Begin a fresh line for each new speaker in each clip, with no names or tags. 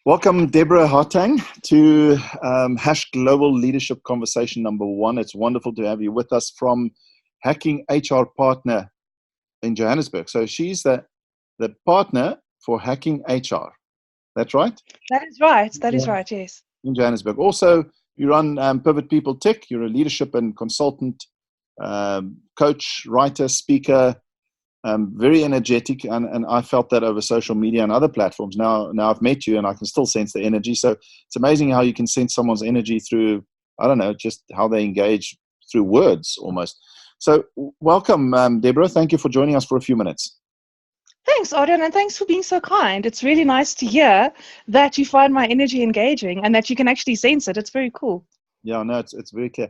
Welcome, Deborah Hartung, to Hash Global Leadership Conversation number 1. It's wonderful to have you with us from Hacking HR Partner in Johannesburg. So she's the partner for Hacking HR. That's right?
That is right. That is right, yes.
In Johannesburg. Also, you run Pivot People Tech. You're a leadership and consultant, coach, writer, speaker, very energetic, and I felt that over social media and other platforms. Now I've met you and I can still sense the energy. So it's amazing how you can sense someone's energy through, I don't know, just how they engage through words almost. So welcome, Deborah. Thank you for joining us for a few minutes.
Thanks, Adrian, and thanks for being so kind. It's really nice to hear that you find my energy engaging and that you can actually sense it. It's very cool.
Yeah, no, it's very clear.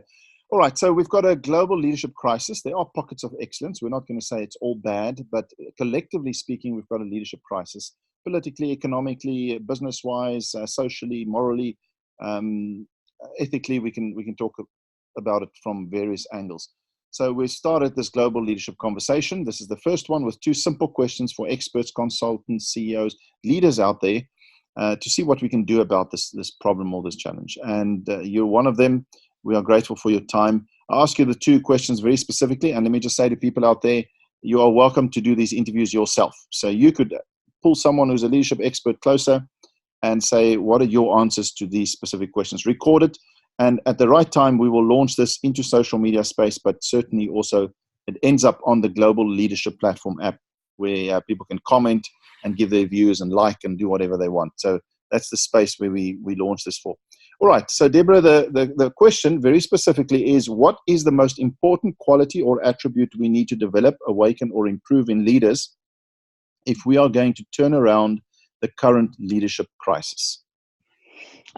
All right, so we've got a global leadership crisis. There are pockets of excellence. We're not going to say it's all bad, but collectively speaking, we've got a leadership crisis. Politically, economically, business-wise, socially, morally, ethically, we can talk about it from various angles. So we started this global leadership conversation. This is the first one with 2 simple questions for experts, consultants, CEOs, leaders out there to see what we can do about this problem or this challenge. And you're one of them. We are grateful for your time. I'll ask you the 2 questions very specifically, and let me just say to people out there, you are welcome to do these interviews yourself. So you could pull someone who's a leadership expert closer and say, what are your answers to these specific questions? Record it, and at the right time, we will launch this into social media space, but certainly also it ends up on the Global Leadership Platform app where people can comment and give their views and like and do whatever they want. So that's the space where we launch this for. All right, so Deborah, the question very specifically is, what is the most important quality or attribute we need to develop, awaken, or improve in leaders if we are going to turn around the current leadership crisis?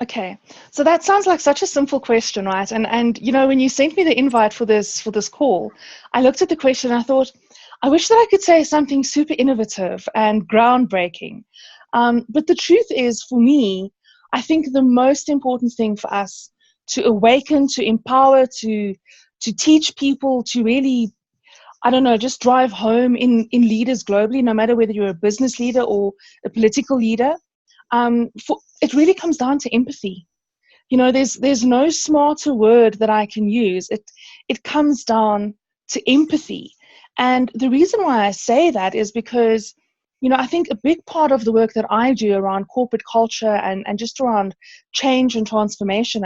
Okay, so that sounds like such a simple question, right? And you know, when you sent me the invite for this call, I looked at the question and I thought, I wish that I could say something super innovative and groundbreaking. But the truth is, for me, I think the most important thing for us to awaken, to empower, to teach people, to really, I don't know, just drive home in leaders globally, no matter whether you're a business leader or a political leader, it really comes down to empathy. You know, there's no smarter word that I can use. It comes down to empathy. And the reason why I say that is because, you know, I think a big part of the work that I do around corporate culture and just around change and transformation,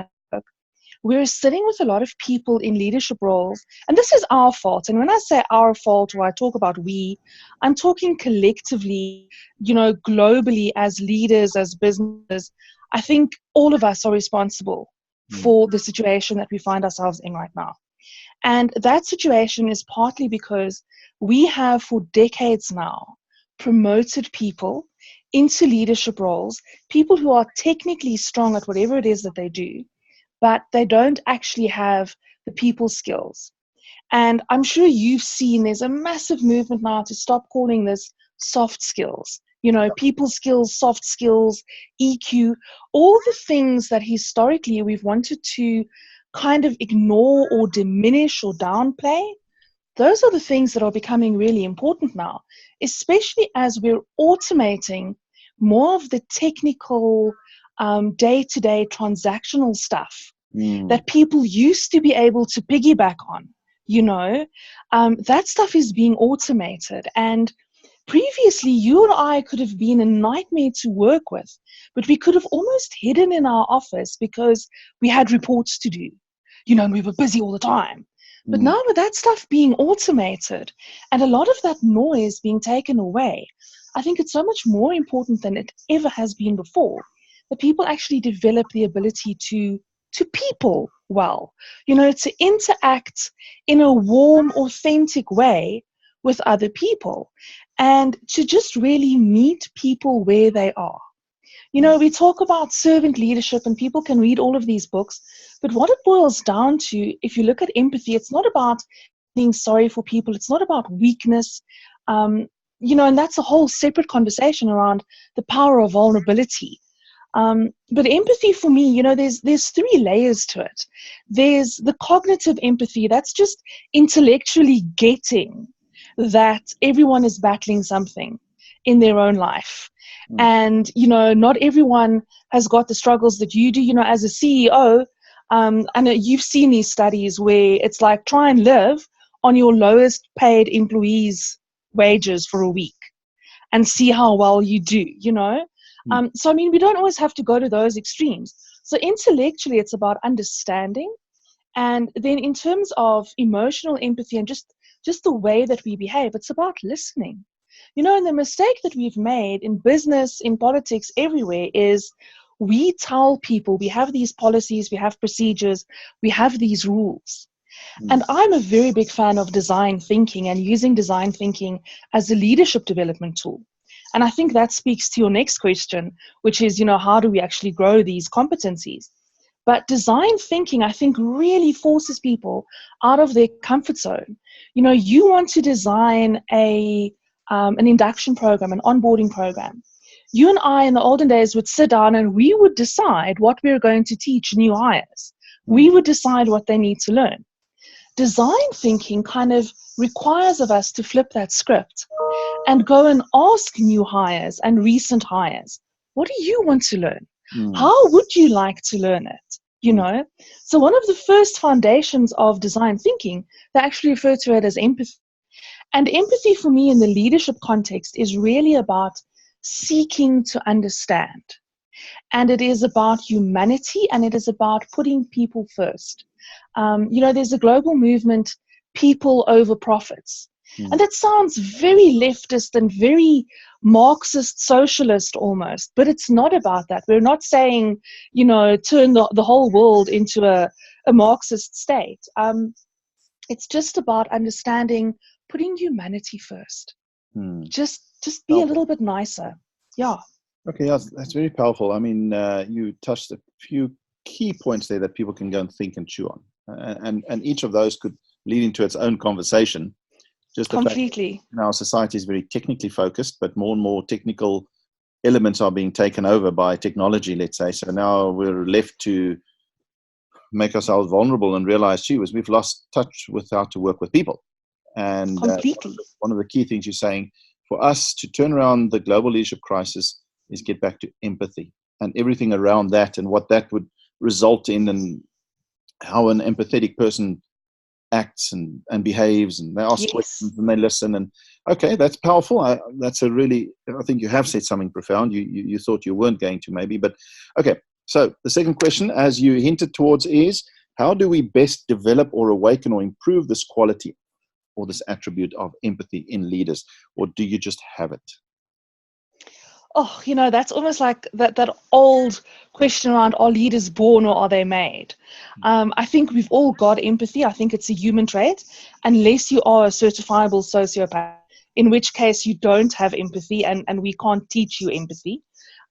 we're sitting with a lot of people in leadership roles, and this is our fault. And when I say our fault, or I talk about we, I'm talking collectively, you know, globally as leaders, as businesses. I think all of us are responsible for the situation that we find ourselves in right now. And that situation is partly because we have for decades now promoted people into leadership roles, people who are technically strong at whatever it is that they do, but they don't actually have the people skills. And I'm sure you've seen there's a massive movement now to stop calling this soft skills. You know, people skills, soft skills, EQ, all the things that historically we've wanted to kind of ignore or diminish or downplay. Those are the things that are becoming really important now, especially as we're automating more of the technical, day-to-day transactional stuff that people used to be able to piggyback on. You know, that stuff is being automated. And previously, you and I could have been a nightmare to work with, but we could have almost hidden in our office because we had reports to do, you know, and we were busy all the time. But now with that stuff being automated and a lot of that noise being taken away, I think it's so much more important than it ever has been before that people actually develop the ability to people well, you know, to interact in a warm, authentic way with other people and to just really meet people where they are. You know, we talk about servant leadership and people can read all of these books, but what it boils down to, if you look at empathy, it's not about being sorry for people. It's not about weakness, you know, and that's a whole separate conversation around the power of vulnerability. But empathy for me, you know, there's 3 layers to it. There's the cognitive empathy, that's just intellectually getting that everyone is battling something. in their own life. And, not everyone has got the struggles that you do. As a CEO, I know you've seen these studies where it's like, try and live on your lowest paid employees' wages for a week and see how well you do, So, I mean, we don't always have to go to those extremes. So intellectually, it's about understanding. And then in terms of emotional empathy and just the way that we behave, it's about listening. And the mistake that we've made in business, in politics, everywhere is we tell people we have these policies, we have procedures, we have these rules. And I'm a very big fan of design thinking and using design thinking as a leadership development tool. And I think that speaks to your next question, which is, how do we actually grow these competencies? But design thinking, I think, really forces people out of their comfort zone. You want to design an induction program, an onboarding program. You and I in the olden days would sit down and we would decide what we were going to teach new hires. We would decide what they need to learn. Design thinking kind of requires of us to flip that script and go and ask new hires and recent hires, what do you want to learn? How would you like to learn it? So one of the first foundations of design thinking, they actually refer to it as empathy. And empathy for me in the leadership context is really about seeking to understand. And it is about humanity, and it is about putting people first. There's a global movement, people over profits. And that sounds very leftist and very Marxist, socialist almost, but it's not about that. We're not saying, turn the whole world into a Marxist state. It's just about understanding, putting humanity first. Just be a little bit nicer. Yeah.
Okay, that's very powerful. I mean, you touched a few key points there that people can go and think and chew on. And each of those could lead into its own conversation. Just the
completely.
fact that our society is very technically focused, but more and more technical elements are being taken over by technology, let's say. So now we're left to make ourselves vulnerable and realize, we've lost touch with how to work with people. And
completely.
One of the key things you're saying, for us to turn around the global leadership crisis is get back to empathy and everything around that and what that would result in and how an empathetic person acts and behaves, and they ask questions and they listen. And okay, that's powerful. I think you have said something profound. You thought you weren't going to, maybe, but okay. So the second question, as you hinted towards, is how do we best develop or awaken or improve this quality or this attribute of empathy in leaders, or do you just have it?
Oh, that's almost like that old question around, are leaders born or are they made? I think we've all got empathy. I think it's a human trait, unless you are a certifiable sociopath, in which case you don't have empathy and we can't teach you empathy.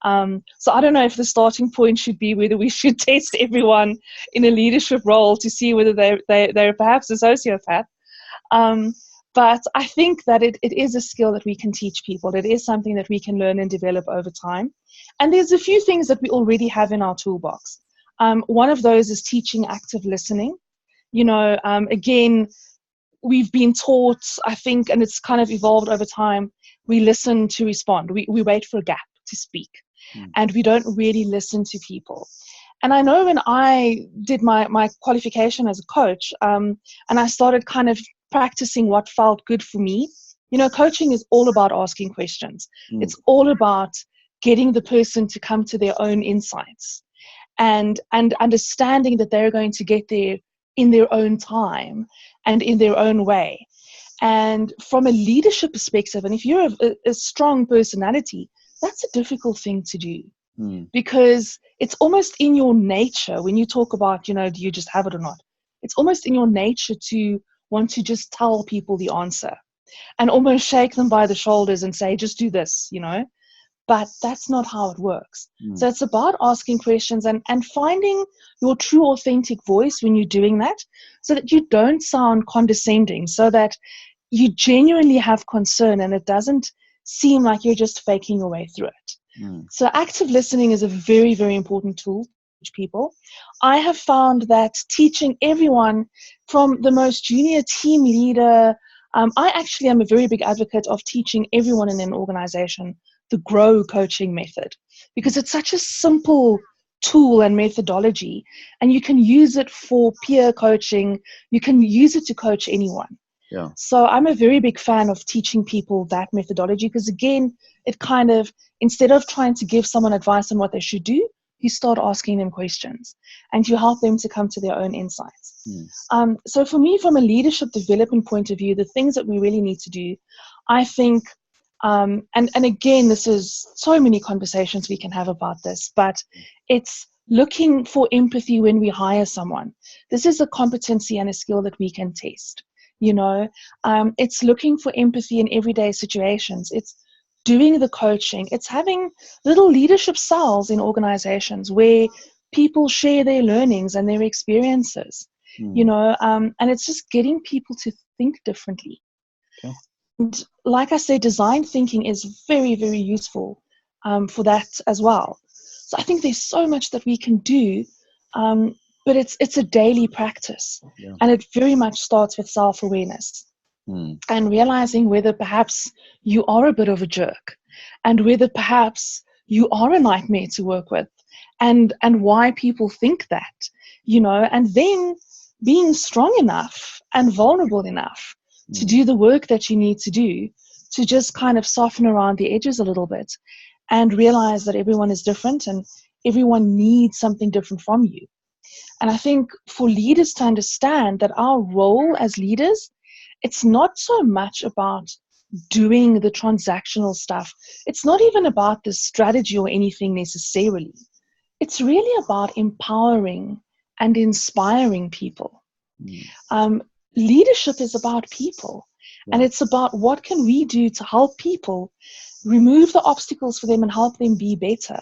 So I don't know if the starting point should be whether we should test everyone in a leadership role to see whether they're perhaps a sociopath. But I think that it is a skill that we can teach people. It is something that we can learn and develop over time. And there's a few things that we already have in our toolbox. One of those is teaching active listening. Again, we've been taught, I think, and it's kind of evolved over time, we listen to respond. We wait for a gap to speak. And we don't really listen to people. And I know when I did my qualification as a coach, and I started kind of practicing what felt good for me, coaching is all about asking questions. It's all about getting the person to come to their own insights and understanding that they're going to get there in their own time and in their own way. And from a leadership perspective, and if you're a strong personality, that's a difficult thing to do. Because it's almost in your nature when you talk about, do you just have it or not? It's almost in your nature to want to just tell people the answer and almost shake them by the shoulders and say, just do this, but that's not how it works. So it's about asking questions and finding your true authentic voice when you're doing that, so that you don't sound condescending, so that you genuinely have concern and it doesn't seem like you're just faking your way through it. So active listening is a very, very important tool to teach people. I have found that teaching everyone from the most junior team leader I actually am a very big advocate of teaching everyone in an organization the GROW coaching method, because it's such a simple tool and methodology, and you can use it for peer coaching. You can use it to coach anyone.
Yeah.
So I'm a very big fan of teaching people that methodology, because again, it kind of, instead of trying to give someone advice on what they should do, you start asking them questions and you help them to come to their own insights. So for me, from a leadership development point of view, the things that we really need to do, I think, and again, this is so many conversations we can have about this, but it's looking for empathy when we hire someone. This is a competency and a skill that we can test. It's looking for empathy in everyday situations. It's doing the coaching. It's having little leadership cells in organizations where people share their learnings and their experiences, and it's just getting people to think differently.
Okay.
And like I said, design thinking is very, very useful for that as well. So I think there's so much that we can do, but it's a daily practice, and it very much starts with self-awareness. And realizing whether perhaps you are a bit of a jerk, and whether perhaps you are a nightmare to work with, and why people think that, and then being strong enough and vulnerable enough to do the work that you need to do, to just kind of soften around the edges a little bit and realize that everyone is different and everyone needs something different from you. And I think for leaders to understand that our role as leaders, it's not so much about doing the transactional stuff. It's not even about the strategy or anything necessarily. It's really about empowering and inspiring people. Leadership is about people, and it's about what can we do to help people remove the obstacles for them and help them be better.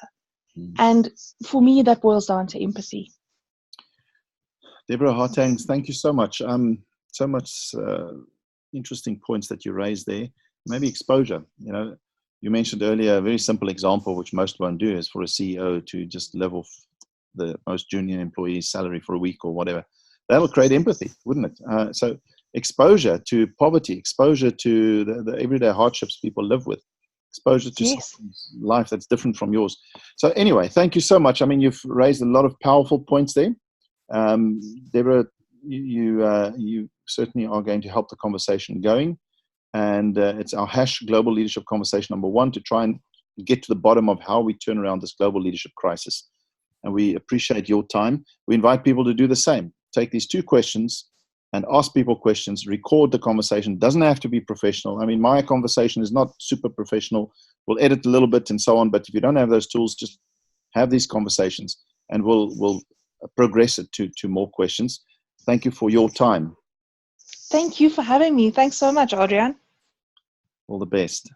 And for me, that boils down to empathy.
Deborah Hartung, thank you so much. So much interesting points that you raised there. Maybe exposure. You mentioned earlier a very simple example, which most won't do, is for a CEO to just live off the most junior employee's salary for a week or whatever. That'll create empathy, wouldn't it? So exposure to poverty, exposure to the everyday hardships people live with, exposure to someone's life that's different from yours. So anyway, thank you so much. I mean, you've raised a lot of powerful points there. Deborah, you certainly are going to help the conversation going. And it's our Global Leadership Conversation #1 to try and get to the bottom of how we turn around this global leadership crisis. And we appreciate your time. We invite people to do the same. Take these 2 questions and ask people questions, record the conversation. It doesn't have to be professional. I mean, my conversation is not super professional. We'll edit a little bit and so on, but if you don't have those tools, just have these conversations and we'll progress it to more questions. Thank you for your time.
Thank you for having me. Thanks so much, Adrian.
All the best.